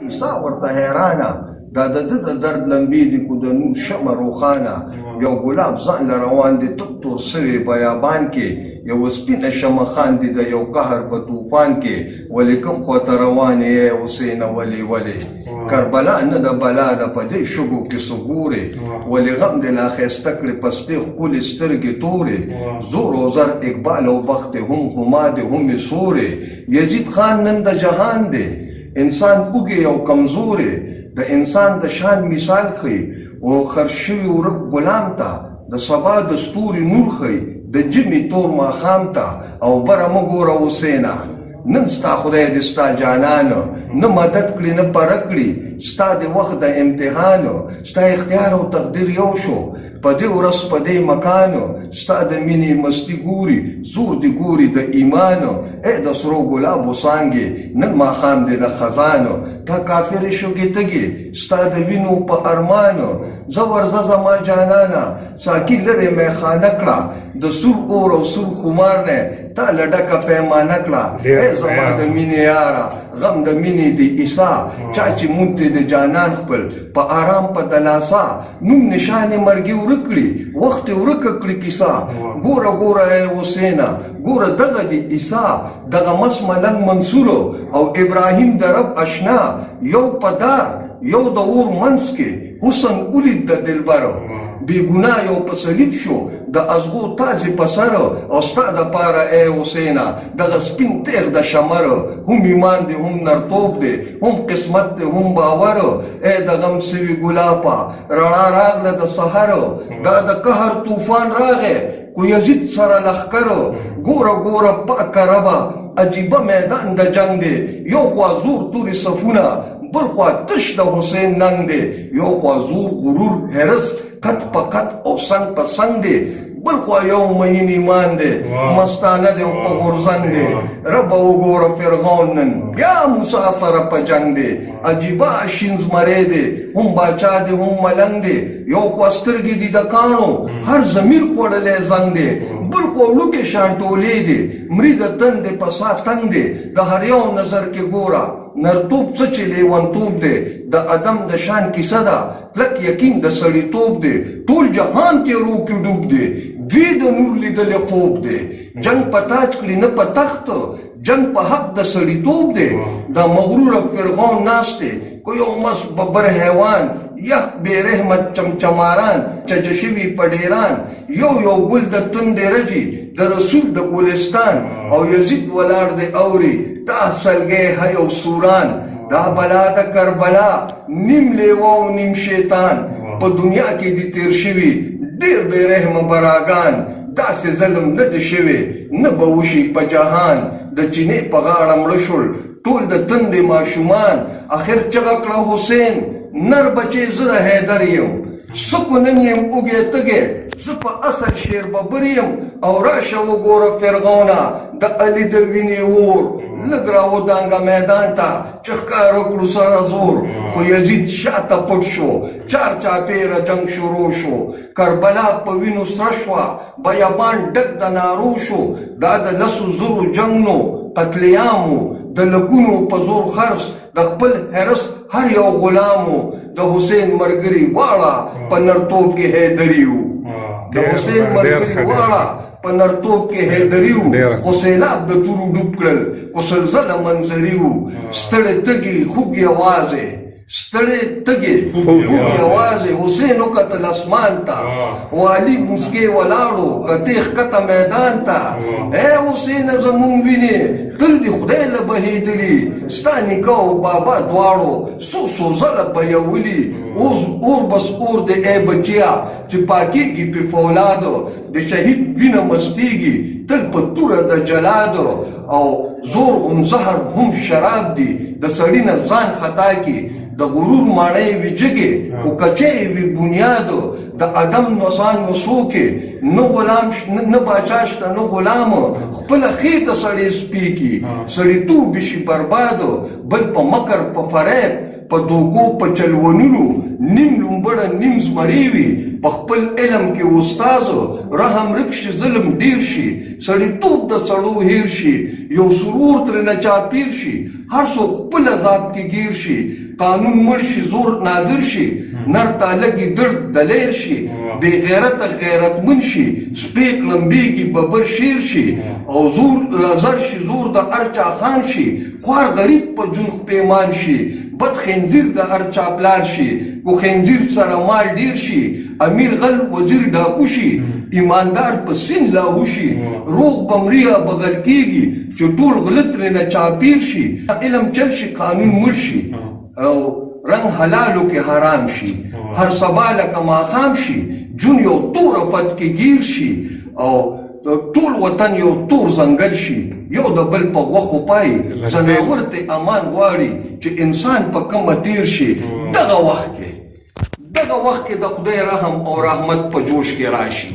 عیسی ورته حیرانه دا د ده د درد لمبې دي کو د نور شمه روښانه یو ګلاب ځان له روان دی تک تور سوی بیابان کې یو سپینه شمه خاندي د یو قهر په طوفان کې ولې کوم خواته روان یې حسینه ولې کربلا نه د بلا ده په دې شګو کې څه ګورې ولې غم دې لا ښایسته کړې پستې ښکلې سترګې تورې زور او زر اقبال او بخت هم هما دې همې سورې یزید خان نن د جهان دی انسان اوږې او کمزورې د انسان د شان مثال ښیي او خرج شوي ورک غلام ته د سبا د ستوري نور ښیي د جمې تور ماښام ته او بره مه ګوره حسینه نن ستا خدای دې ستا جانان نه مدد کړي نه پره کړي ستا د وخت د امتحان ستا اختیار او تقدیر یو شو په دې ورځ په دې مکان ستا د مینې مستی ګوري زور دې ګوري د ایمان ای د سرو ګلابو څانګې نن ماښام دې د خزانو تا کافرې شوګې تګې ستا د وینو په ارمانو زه ورځه زما جانانه ساقي لرې میخانه کړه د سور اور او سور خمار نه تا له ډکه پیمانه کړه ای زما د مینې یاره غم د مینې د عیسی چا چې مونږ ته د جانان خپل په آرام په دلاسا نوم نشانې مرګي ورک کړي وخت یې ورکه کړي کیسه ګوره ګوره ای حسینه ګوره دغه د عیسی دغه مس ملنګ منصور او ابراهیم د رب اشنا یو په دار یو د اور منځ کې حسن ولید د دلبرو بی گناه یو په صلیب شو د ازغو تاج په سر او ستا دپاره ای حسینه دغه سپین تیغ د شمر هم ایمان دی هم نرتوب دی هم قسمت دی هم باور ای د غم سوي ګلاپه رڼا راغله د سحر دا د قهر طوفان راغی کو یزید سره لښکر ګوره ګوره پاکه ربه عجیبه میدان د جنگ دی یو خوا زور تورې صفونه بل خوا تش د حسین ننګ دی یو خوا زور غرور حرس قط په قط او څنګ په څنګ دی بل خوا یو مین ایمان دی مستانه دی او په غورځنګ دی ربه وګوره فرعون نن بیا موسی سره په جنګ دی عجیبه شین زمری دی هم باچا دی هم ملنګ دی یو خوا سترګې دي د کاڼو هر ضمیر خوړلی زنګ دی بل خوا وړوکې شان ټولې دی مري د تندې په سا تنګ دی د هر یو نظر کې ګوره نرتوب څه چې لیونتوب دی د ادم د شان کیسه ده کلک یقین د سړیتوب دی ټول جهان تیرو کې ډوب دی دوی د نور لیدلې خوب دی جنگ په تاج کړي نه په تخت جنگ په حق د سړیتوب دی د مغرور فرعون ناست دی کو یو مس ببر حیوان یخ بې رحمت چمچماران چجه شوي په ډیران یو یو ګل د تندې رجي د رسول د ګلستان او یزید ولاړ دی اوري دا سلګی هی او سوران دا بلا د کربلا نیم لیوه او نیم شیطان په دنیا کې دي تیر شوي ډېر بې رحمه براګان داسې ظلم نه دی شوی نه به وشي په جهان د چینې په غاړه مړه شول ټول د تندې ماشومان اخر چغه کړه حسین نر بچې زه د حیدر یم سکو نن یم اوږې تږې زه په اصل شیر ببر یم او راشه وګوره فرعونه د علي د وینې اور لږ راودانګه میدان ته چې ښکار وکړو سره زور خو یزید شاته پټ شو چار چاپېره جنګ شروع شو کربلا په وینو سره شوه بیابان ډک د نارو شو دا د لسو زرو جنګ نو قتلیامو د لکونو په زور خرڅ د خپل حرس هر یو غلامو د حسین ملګري واړه په نرتوب کې حیدري وو د حسین ملګري واړه په نرتوب کې حیدري وو خو سیلاب د تورو ډوب کړل خو سلزله منظري وو ستړی تږي خوږ یوازې ستړی تږي خوږ یوازې حسین وکتل اسمان ته والي مسکې ولاړو کتې ښکته میدان ته ای حسینه زمونږ وینې تل دې خدای له بهېدلي ستا نیکه او بابا دواړو څو ځله بهولي اوس اور بس اور دی ای بچیا چې پاکېږي پې فولادو د شهید وینه مستېږي تل په توره د جلادو او زور هم زهر هم شراب دی د سړي نه ځان خطا کی د غرور ماڼۍ وي جګې خو کچې وي بنیادو د ادم نوسان وسوکې نه غلام نه باچا شته نه غلام خپله خېټه سړی سپېږي سړیتوب شي بربادو بل په مکر په فریب په دوکو په چلونونو نیم لومبړه نیم زمري وي په خپل علم کې استاد رحم رک شي ظلم ډیر شي سړیتوب د سړو هیر شي یو سرور ترنه چاپیر شي هر څوک خپل عذاب کې گیر شي قانون مړ شي زور نادر شي نر تالګي درد دلیر شي بے غیرت غیرتمن شي سپیک لمبیږي ببر شیر شي او زور زر شي زور د ارچا خان شي خوار غریب په جون پیمان شي بد خنزیر د ارچا پلار شي کو خنزیر سره مال ډیر شي امیر غل وزیر ډاکو شي ایماندار په سین لاهو شي روغ بمریا بغل کیږي چې ټول غلط نه چاپیر شي علم چل شي قانون مړ شي او رنگ حلالو کې حرام شي هر سبا لکه ماښام شي جون یو تور فت کې گیر شي او ټول وطن یو تور زنګل شي یو د بل په غوښو پای ځناور ته امان غواړي چې انسان په کومه تیر شي دغه وخت کې د خدای رحم او رحمت په جوش کې راشي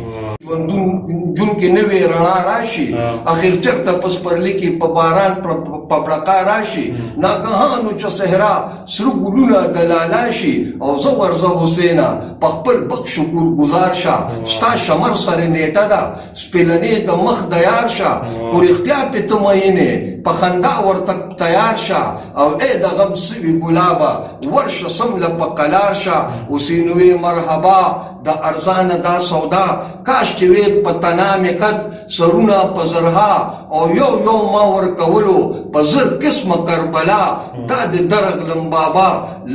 جون کې نوې رڼا راشي اخر چرته په سپرلي کې په باران په بړقا راشي ناګهانو چې صحرا سره ګلونه د لالا شي او زه ورځه حسینا په خپل بخ شکر گزار شه ستا شمر سره نیټه ده سپلنې د مخ د یار شه کو رښتیا په تمینې په خندا ورته تیار شه او ای د غم سوي ګلابه ورشه سمله په قلار شه حسینوي مرحبا د ارزانه دا سودا کاش چې وې په تنامې قد سرونه په زرها او یو ما ورکولو په زر قسمه کربلا دا د درغلم بابا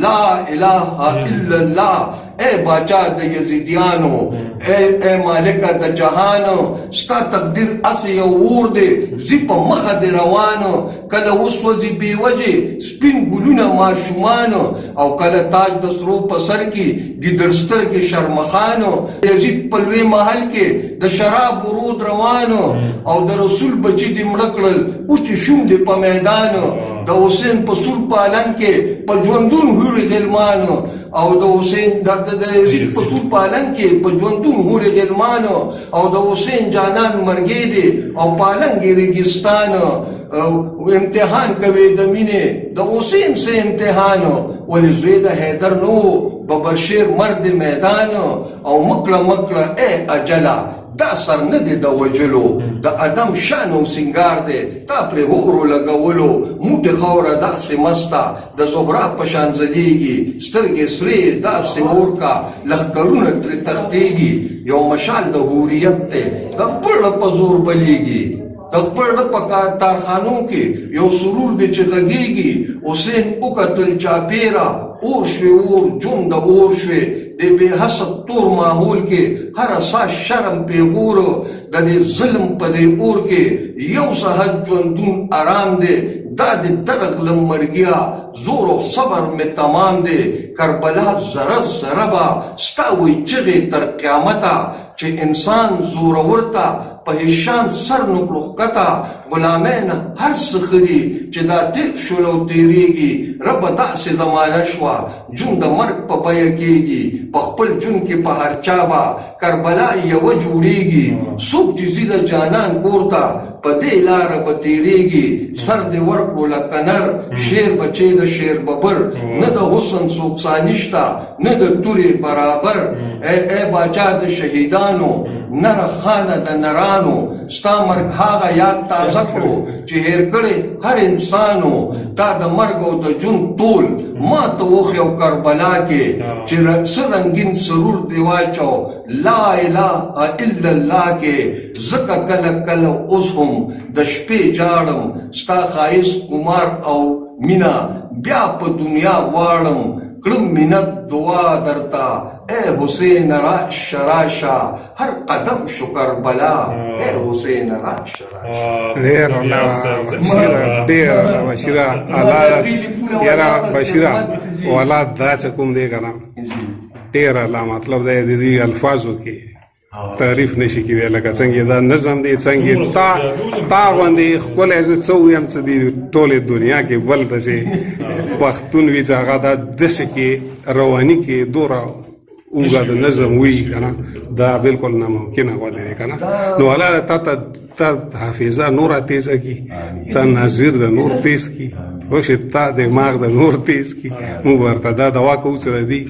لا اله الا الله اے باچا د یزیدیانو اے مالکه د جهانو ستا تقدیر اس یو ور دی زی په مخه دی روانو کله وسوځي بی وجه سپین ګلونه ماشومانو او کله تاج د سرو په سر کې ګیدرستر کې شرمخانو یزید په لوی محل کې د شراب ورود روانو او د رسول بچی دی مړکړل او چې شوم دی په میدانو د حسین په سور پالن کې په ژوندون هوري غلمانو او د حسین د یزید په سور پالن کې په ژوندون هوري غلمانو او د حسین جانان مرګې دی او پالنګي ریګستانو او امتحان کوي د مینې د حسین سه امتحانو ولې زوی د حیدر نو ببشیر مرد میدانو او مکړه اے اجلا دا سر نه دی د وجلو د ادم شان او سنگار دی تا پر هورو لګولو موټه خوره داسې مستا د زهرا په شان ځلیږي سترګې سرې داسې ورکا لخرونه تر تختېږي یو مشال د هوریت ته د خپل په زور بلیږي د خپل په کارخانو کې یو سرور دی چې غږیږي حسین او قتل چاپیرا اور شوی اور جون د اور شوی د به حسب تور ماحول کې هر اساس شرم پیغورو د دې ظلم په دې اور کې یو سحج ژوندون آرام دی دا د درغلم مرګیا زور او صبر می تمام دی کربلا زره با ستاوي چغې تر قیامتا چې انسان زور ورتا په هشان سر نکلوخکتا غلامین هر سخري چې دا تیر شلو تیریږي رب داسې زمانه شوا جون د مرګ په بیا کېږي په خپل جون کې په هر چا با کربلا یو جوړیږي څوک چې زیده جانان کورتا په دې لاره به تیریږي سر دې ورکړو لکه نر شیر بچی د شیر ببر نه د حسن څوک سانشتا نه د تورې برابر اے باچا د شهیدانو نر خانه د نرانو ستا مرګ هغه یاد تازه کړو چې هیر کړي هر انسانو تا د مرګ او د جون ټول ما ته وخیو کربلا کې چې سرنګین سرور دی واچو لا اله الا الله کې زکه کله اوس هم د شپې جاړم ستا خایس کمار او مینا بیا په دنیا غواړم کړم منت دعا درتا اے حسین راشا هر قدم شکر بلا اے حسین راشا ډیر بشیره الله یرا بشیره اولاد دا څه کوم دی کنه ډیر الله مطلب د دې الفاظو کې تعریف نشي کېدای لکه څنګه دا نظم دی څنګه تا باندې خپل عزت څو یم څه دی ټوله دنیا کې بل دسه پښتون وی ځای دا دسه کې رواني کې دورا اوږه د نظم وي کنه دا بالکل ناممکنه غوډه دی کنه نو الله تا حافظه نور تیزه کی تا ناظر د نور تیز کی او شتا دماغ د نور تیز کی مو ورته دا دوا کو سره دی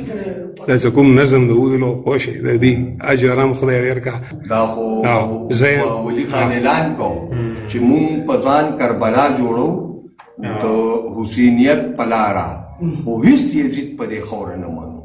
د کوم نظم د ویلو او شي د دې اجرام خدای ورکا دا خو ولی خان اعلان کو چې مونږ په ځان کربلا جوړو د حسینیت پلارا خو هیڅ یزید په دې خور نه مانو